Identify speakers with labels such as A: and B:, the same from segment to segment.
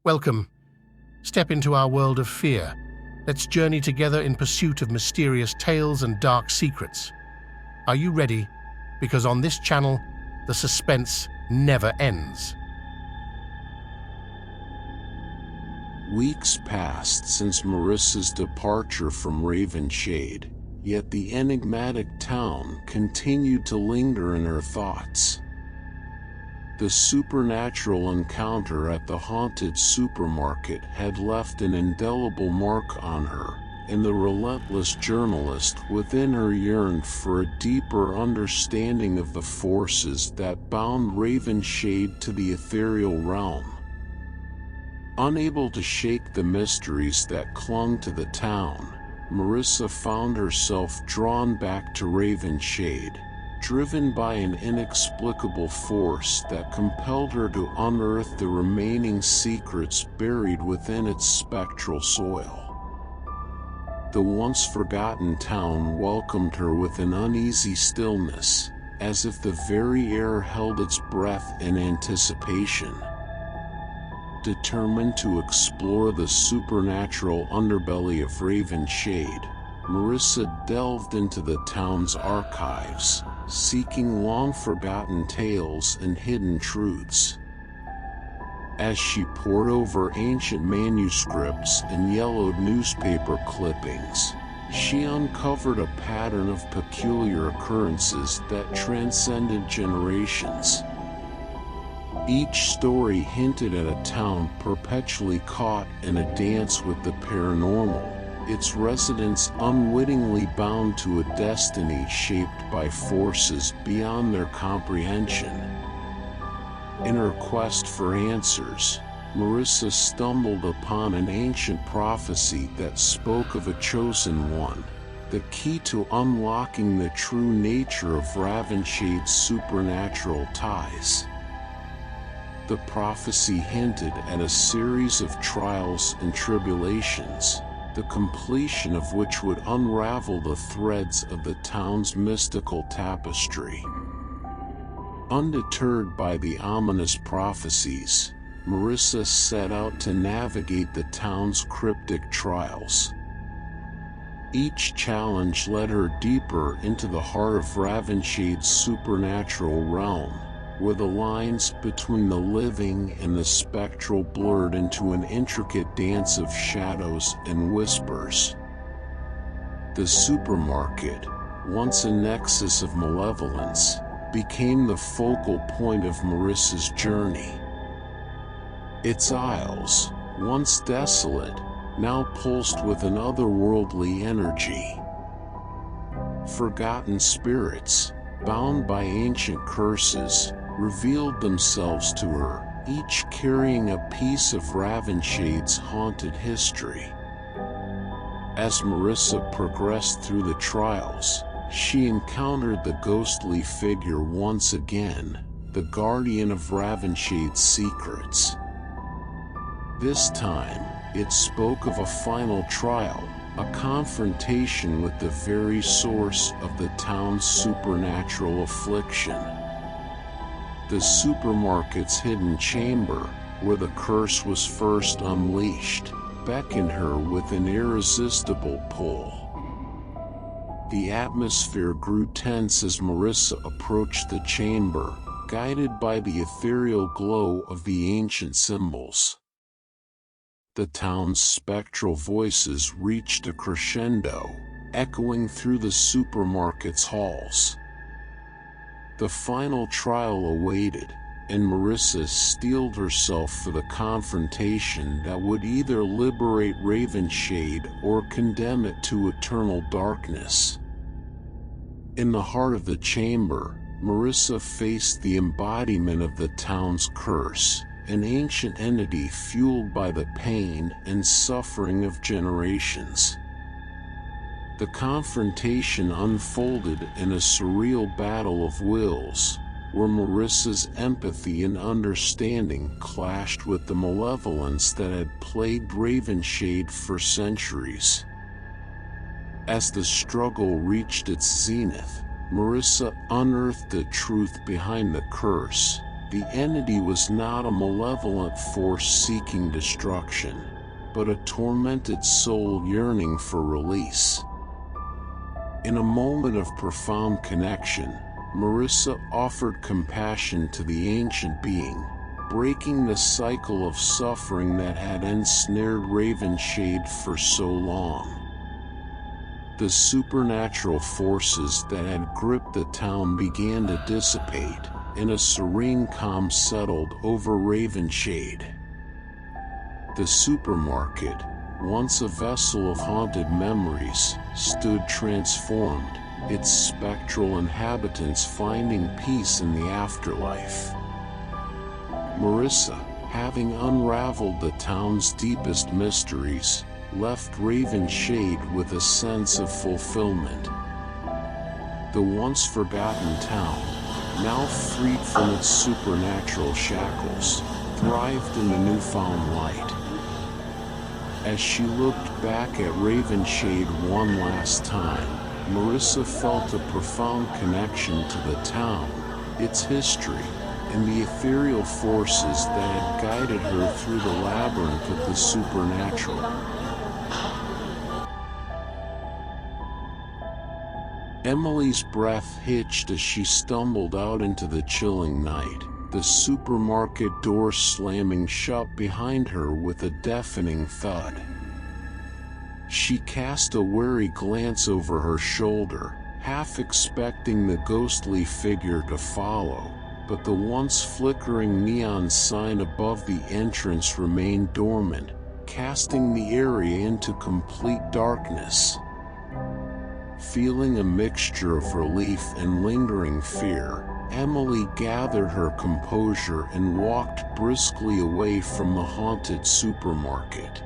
A: Welcome. Step into our world of fear. Let's journey together in pursuit of mysterious tales and dark secrets. Are you ready? Because on this channel, the suspense never ends.
B: Weeks passed since Marissa's departure from Ravenshade, yet the enigmatic town continued to linger in her thoughts. The supernatural encounter at the haunted supermarket had left an indelible mark on her, and the relentless journalist within her yearned for a deeper understanding of the forces that bound Ravenshade to the ethereal realm. Unable to shake the mysteries that clung to the town, Marissa found herself drawn back to Ravenshade, driven by an inexplicable force that compelled her to unearth the remaining secrets buried within its spectral soil. The once forgotten town welcomed her with an uneasy stillness, as if the very air held its breath in anticipation. Determined to explore the supernatural underbelly of Ravenshade, Marissa delved into the town's archives, seeking long-forgotten tales and hidden truths. As she pored over ancient manuscripts and yellowed newspaper clippings, she uncovered a pattern of peculiar occurrences that transcended generations. Each story hinted at a town perpetually caught in a dance with the paranormal, its residents unwittingly bound to a destiny shaped by forces beyond their comprehension. In her quest for answers, Marissa stumbled upon an ancient prophecy that spoke of a chosen one, the key to unlocking the true nature of Ravenshade's supernatural ties. The prophecy hinted at a series of trials and tribulations, the completion of which would unravel the threads of the town's mystical tapestry. Undeterred by the ominous prophecies, Marissa set out to navigate the town's cryptic trials. Each challenge led her deeper into the heart of Ravenshade's supernatural realm, where the lines between the living and the spectral blurred into an intricate dance of shadows and whispers. The supermarket, once a nexus of malevolence, became the focal point of Marissa's journey. Its aisles, once desolate, now pulsed with an otherworldly energy. Forgotten spirits, bound by ancient curses, revealed themselves to her, each carrying a piece of Ravenshade's haunted history. As Marissa progressed through the trials, she encountered the ghostly figure once again, the guardian of Ravenshade's secrets. This time, it spoke of a final trial, a confrontation with the very source of the town's supernatural affliction. The supermarket's hidden chamber, where the curse was first unleashed, beckoned her with an irresistible pull. The atmosphere grew tense as Marissa approached the chamber, guided by the ethereal glow of the ancient symbols. The town's spectral voices reached a crescendo, echoing through the supermarket's halls. The final trial awaited, and Marissa steeled herself for the confrontation that would either liberate Ravenshade or condemn it to eternal darkness. In the heart of the chamber, Marissa faced the embodiment of the town's curse, an ancient entity fueled by the pain and suffering of generations. The confrontation unfolded in a surreal battle of wills, where Marissa's empathy and understanding clashed with the malevolence that had plagued Ravenshade for centuries. As the struggle reached its zenith, Marissa unearthed the truth behind the curse, The entity was not a malevolent force seeking destruction, but a tormented soul yearning for release. In a moment of profound connection, Marissa offered compassion to the ancient being, breaking the cycle of suffering that had ensnared Ravenshade for so long. The supernatural forces that had gripped the town began to dissipate, and a serene calm settled over Ravenshade. The supermarket, once a vessel of haunted memories, stood transformed, its spectral inhabitants finding peace in the afterlife. Marissa, having unraveled the town's deepest mysteries, left Ravenshade with a sense of fulfillment. The once forgotten town, now freed from its supernatural shackles, thrived in the newfound light. As she looked back at Ravenshade one last time, Marissa felt a profound connection to the town, its history, and the ethereal forces that had guided her through the labyrinth of the supernatural. Emily's breath hitched as she stumbled out into the chilling night, the supermarket door slamming shut behind her with a deafening thud. She cast a wary glance over her shoulder, half expecting the ghostly figure to follow, but the once flickering neon sign above the entrance remained dormant, casting the area into complete darkness. Feeling a mixture of relief and lingering fear, Emily gathered her composure and walked briskly away from the haunted supermarket.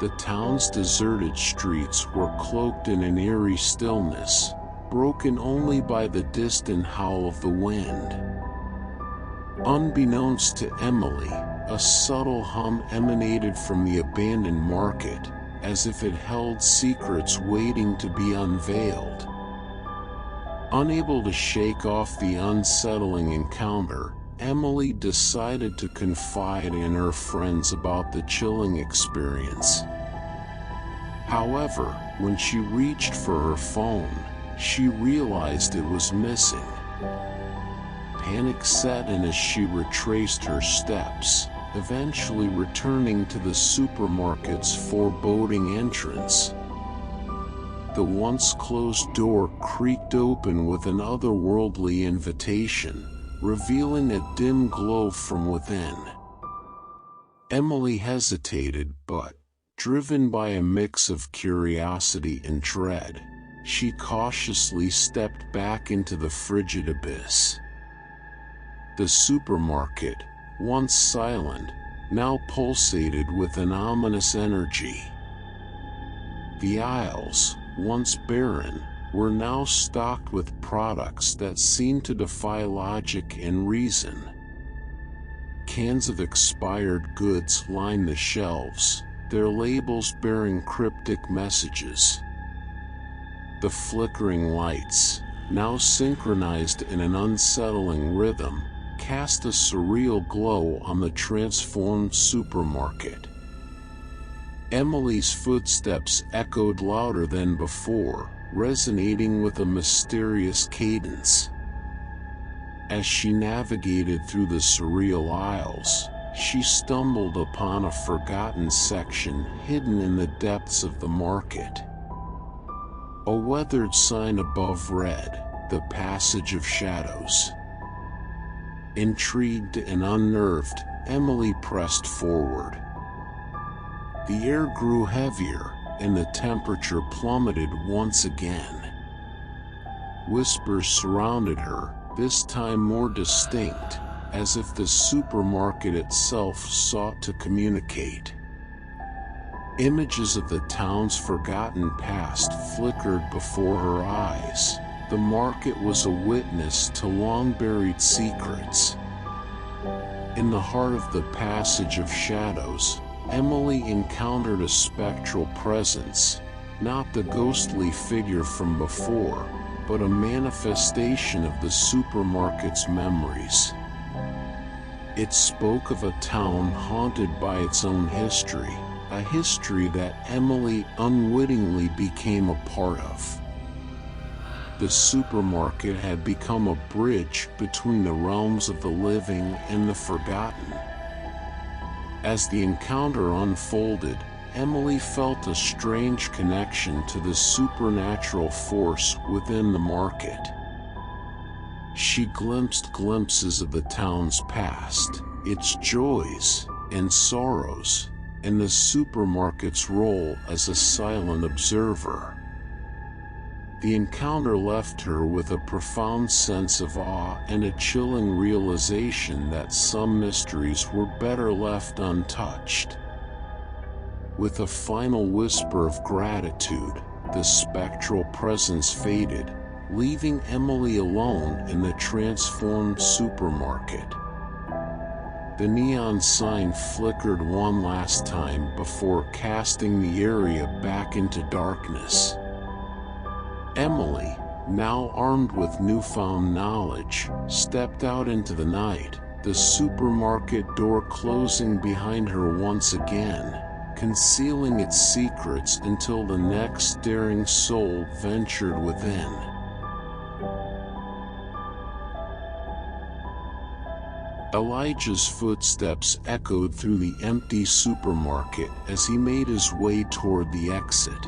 B: The town's deserted streets were cloaked in an eerie stillness, broken only by the distant howl of the wind. Unbeknownst to Emily, a subtle hum emanated from the abandoned market, as if it held secrets waiting to be unveiled. Unable to shake off the unsettling encounter, Emily decided to confide in her friends about the chilling experience. However, when she reached for her phone, she realized it was missing. Panic set in as she retraced her steps, eventually returning to the supermarket's foreboding entrance. The once closed door creaked open with an otherworldly invitation, revealing a dim glow from within. Emily hesitated, but, driven by a mix of curiosity and dread, she cautiously stepped back into the frigid abyss. The supermarket, once silent, now pulsated with an ominous energy. The aisles, once barren, were now stocked with products that seemed to defy logic and reason. Cans of expired goods lined the shelves, their labels bearing cryptic messages. The flickering lights, now synchronized in an unsettling rhythm, cast a surreal glow on the transformed supermarket. Emily's footsteps echoed louder than before, resonating with a mysterious cadence. As she navigated through the surreal aisles, she stumbled upon a forgotten section hidden in the depths of the market. A weathered sign above read, "The Passage of Shadows." Intrigued and unnerved, Emily pressed forward. The air grew heavier, and the temperature plummeted once again. Whispers surrounded her, this time more distinct, as if the supermarket itself sought to communicate. Images of the town's forgotten past flickered before her eyes. The market was a witness to long-buried secrets. In the heart of the Passage of Shadows, Emily encountered a spectral presence, not the ghostly figure from before, but a manifestation of the supermarket's memories. It spoke of a town haunted by its own history, a history that Emily unwittingly became a part of. The supermarket had become a bridge between the realms of the living and the forgotten. As the encounter unfolded, Emily felt a strange connection to the supernatural force within the market. She glimpsed glimpses of the town's past, its joys and sorrows, and the supermarket's role as a silent observer. The encounter left her with a profound sense of awe and a chilling realization that some mysteries were better left untouched. With a final whisper of gratitude, the spectral presence faded, leaving Emily alone in the transformed supermarket. The neon sign flickered one last time before casting the area back into darkness. Emily, now armed with newfound knowledge, stepped out into the night, the supermarket door closing behind her once again, concealing its secrets until the next daring soul ventured within. Elijah's footsteps echoed through the empty supermarket as he made his way toward the exit.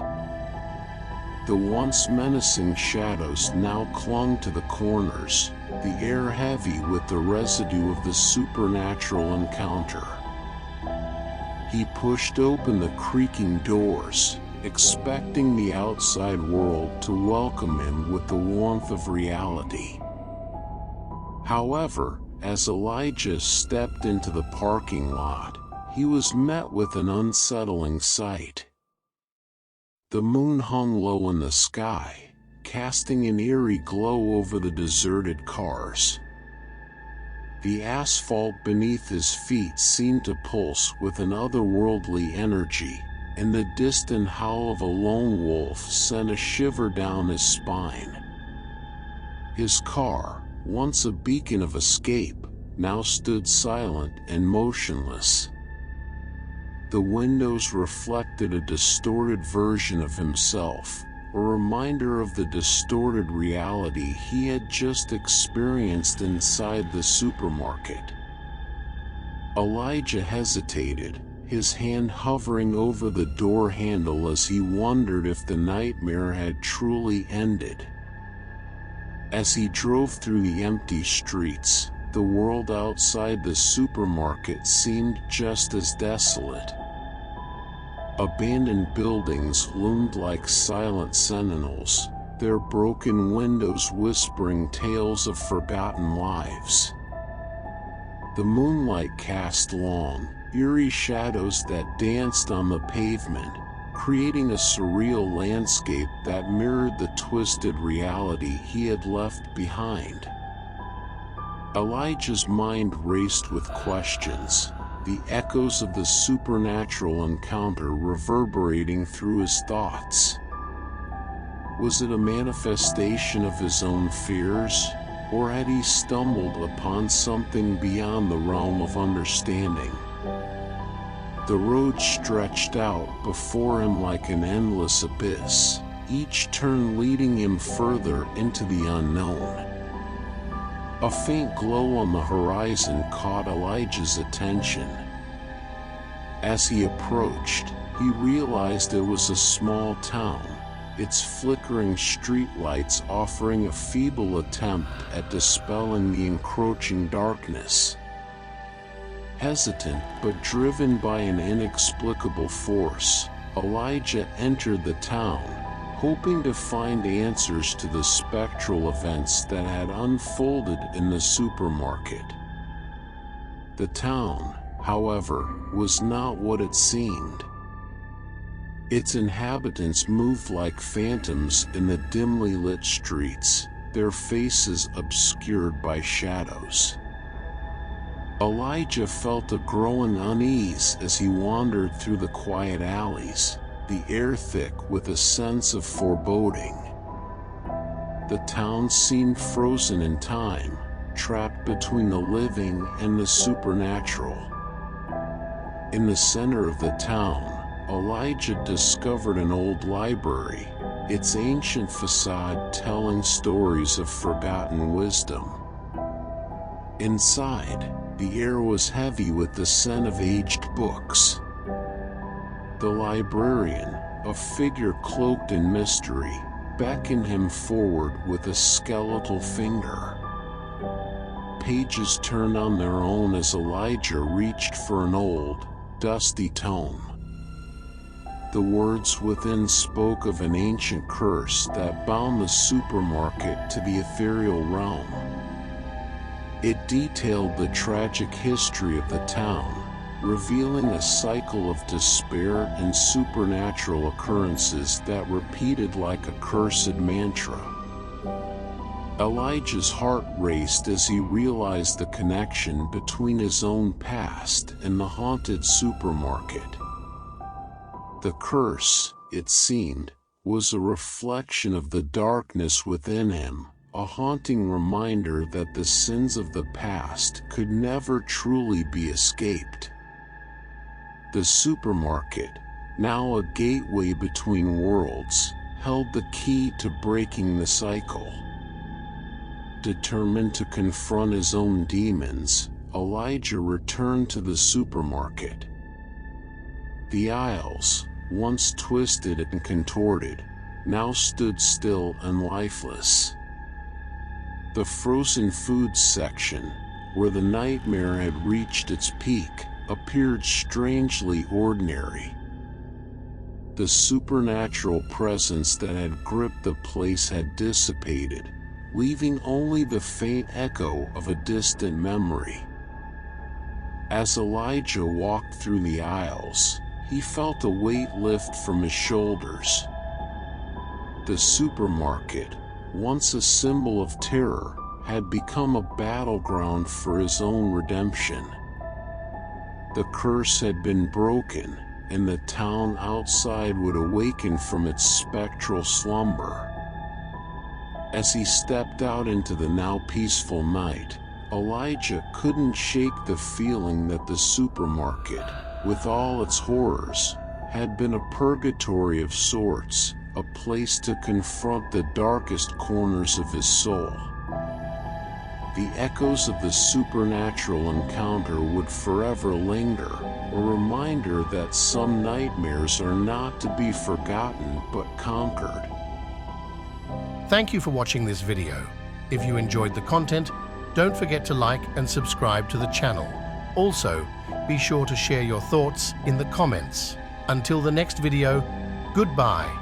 B: The once menacing shadows now clung to the corners, the air heavy with the residue of the supernatural encounter. He pushed open the creaking doors, expecting the outside world to welcome him with the warmth of reality. However, as Elijah stepped into the parking lot, he was met with an unsettling sight. The moon hung low in the sky, casting an eerie glow over the deserted cars. The asphalt beneath his feet seemed to pulse with an otherworldly energy, and the distant howl of a lone wolf sent a shiver down his spine. His car, once a beacon of escape, now stood silent and motionless. The windows reflected a distorted version of himself, a reminder of the distorted reality he had just experienced inside the supermarket. Elijah hesitated, his hand hovering over the door handle as he wondered if the nightmare had truly ended. As he drove through the empty streets, the world outside the supermarket seemed just as desolate. Abandoned buildings loomed like silent sentinels, their broken windows whispering tales of forgotten lives. The moonlight cast long, eerie shadows that danced on the pavement, creating a surreal landscape that mirrored the twisted reality he had left behind. Elijah's mind raced with questions, the echoes of the supernatural encounter reverberating through his thoughts. Was it a manifestation of his own fears, or had he stumbled upon something beyond the realm of understanding? The road stretched out before him like an endless abyss, each turn leading him further into the unknown. A faint glow on the horizon caught Elijah's attention. As he approached, he realized it was a small town, its flickering streetlights offering a feeble attempt at dispelling the encroaching darkness. Hesitant but driven by an inexplicable force, Elijah entered the town, hoping to find answers to the spectral events that had unfolded in the supermarket. The town, however, was not what it seemed. Its inhabitants moved like phantoms in the dimly lit streets, their faces obscured by shadows. Elijah felt a growing unease as he wandered through the quiet alleys, the air thick with a sense of foreboding. The town seemed frozen in time, trapped between the living and the supernatural. In the center of the town, Elijah discovered an old library, its ancient facade telling stories of forgotten wisdom. Inside, the air was heavy with the scent of aged books. The librarian, a figure cloaked in mystery, beckoned him forward with a skeletal finger. Pages turned on their own as Elijah reached for an old, dusty tome. The words within spoke of an ancient curse that bound the supermarket to the ethereal realm. It detailed the tragic history of the town, revealing a cycle of despair and supernatural occurrences that repeated like a cursed mantra. Elijah's heart raced as he realized the connection between his own past and the haunted supermarket. The curse, it seemed, was a reflection of the darkness within him, a haunting reminder that the sins of the past could never truly be escaped. The supermarket, now a gateway between worlds, held the key to breaking the cycle. Determined to confront his own demons, Elijah returned to the supermarket. The aisles, once twisted and contorted, now stood still and lifeless. The frozen foods section, where the nightmare had reached its peak, appeared strangely ordinary. The supernatural presence that had gripped the place had dissipated, leaving only the faint echo of a distant memory. As Elijah walked through the aisles, he felt a weight lift from his shoulders. The supermarket, once a symbol of terror, had become a battleground for his own redemption. The curse had been broken, and the town outside would awaken from its spectral slumber. As he stepped out into the now peaceful night, Elijah couldn't shake the feeling that the supermarket, with all its horrors, had been a purgatory of sorts, a place to confront the darkest corners of his soul. The echoes of the supernatural encounter would forever linger, a reminder that some nightmares are not to be forgotten but conquered.
A: Thank you for watching this video. If you enjoyed the content, don't forget to like and subscribe to the channel. Also, be sure to share your thoughts in the comments. Until the next video, goodbye.